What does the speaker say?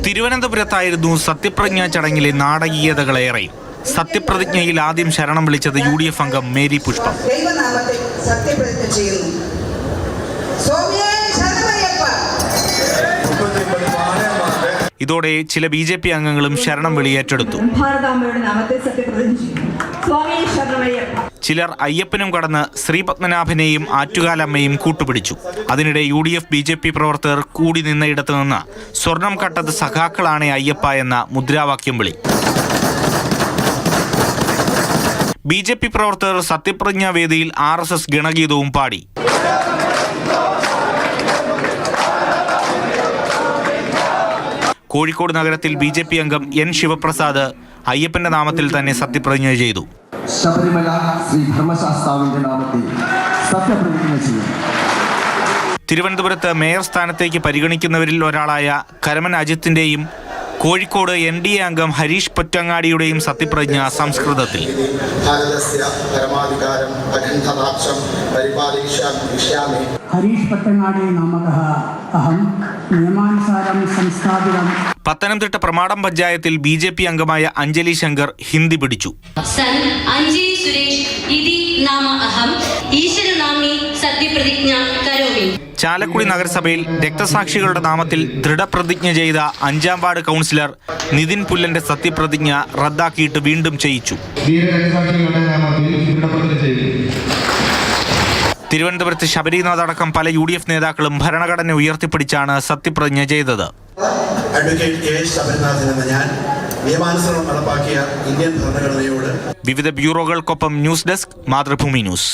തിരുവനന്തപുരത്തായിരുന്നു സത്യപ്രതിജ്ഞാ ചടങ്ങിലെ നാടകീയതകളേറെ. സത്യപ്രതിജ്ഞയിൽ ആദ്യം ശരണം വിളിച്ചത് UDF അംഗം മേരി പുഷ്പം. ഇതോടെ ചില BJP അംഗങ്ങളും ശരണം വിളി ഏറ്റെടുത്തു. ചിലർ അയ്യപ്പനും കടന്ന് ശ്രീപത്മനാഭനെയും ആറ്റുകാലമ്മയും കൂട്ടുപിടിച്ചു. അതിനിടെ UDF BJP പ്രവർത്തകർ കൂടി നിന്നയിടത്ത് നിന്ന് സ്വർണം കട്ടത് സഖാക്കളാണേ അയ്യപ്പ എന്ന മുദ്രാവാക്യം വിളി. BJP പ്രവർത്തകർ സത്യപ്രതിജ്ഞാ വേദിയിൽ RSS ഗണഗീതവും പാടി. കോഴിക്കോട് നഗരത്തിൽ BJP അംഗം N ശിവപ്രസാദ് അയ്യപ്പന്റെ നാമത്തിൽ തന്നെ സത്യപ്രതിജ്ഞ ചെയ്തു. ശബരിമല ശ്രീ ധർമ്മശാസ്താവിന്റെ നാമത്തിൽ സത്യപ്രതിജ്ഞ ചെയ്യും. തിരുവനന്തപുരത്ത് മേയർ സ്ഥാനത്തേക്ക് പരിഗണിക്കുന്നവരിൽ ഒരാളായ കരമൻ അജിത്തിന്റെയും കോഴിക്കോട് NDA അംഗം ഹരീഷ് പൊറ്റങ്ങാടിയുടെയും സത്യപ്രതിജ്ഞ സംസ്കൃതത്തിൽ. പത്തനംതിട്ട പ്രമാടം പഞ്ചായത്തിൽ BJP അംഗമായ അഞ്ജലി ശങ്കർ ഹിന്ദി പിടിച്ചു. ചാലക്കുടി നഗരസഭയിൽ രക്തസാക്ഷികളുടെ നാമത്തിൽ ദൃഢപ്രതിജ്ഞ ചെയ്ത 5ാം വാർഡ് കൗൺസിലർ നിതിൻ പുല്ലന്റെ സത്യപ്രതിജ്ഞ റദ്ദാക്കിയിട്ട് വീണ്ടും ചെയ്യിച്ചു. തിരുവനന്തപുരത്ത് ശബരിനാഥ് അടക്കം പല UDF നേതാക്കളും ഭരണഘടന ഉയർത്തിപ്പിടിച്ചാണ് സത്യപ്രതിജ്ഞ ചെയ്തത്. വിവിധ ബ്യൂറോകൾക്കൊപ്പം ന്യൂസ് ഡെസ്ക്, മാതൃഭൂമി ന്യൂസ്.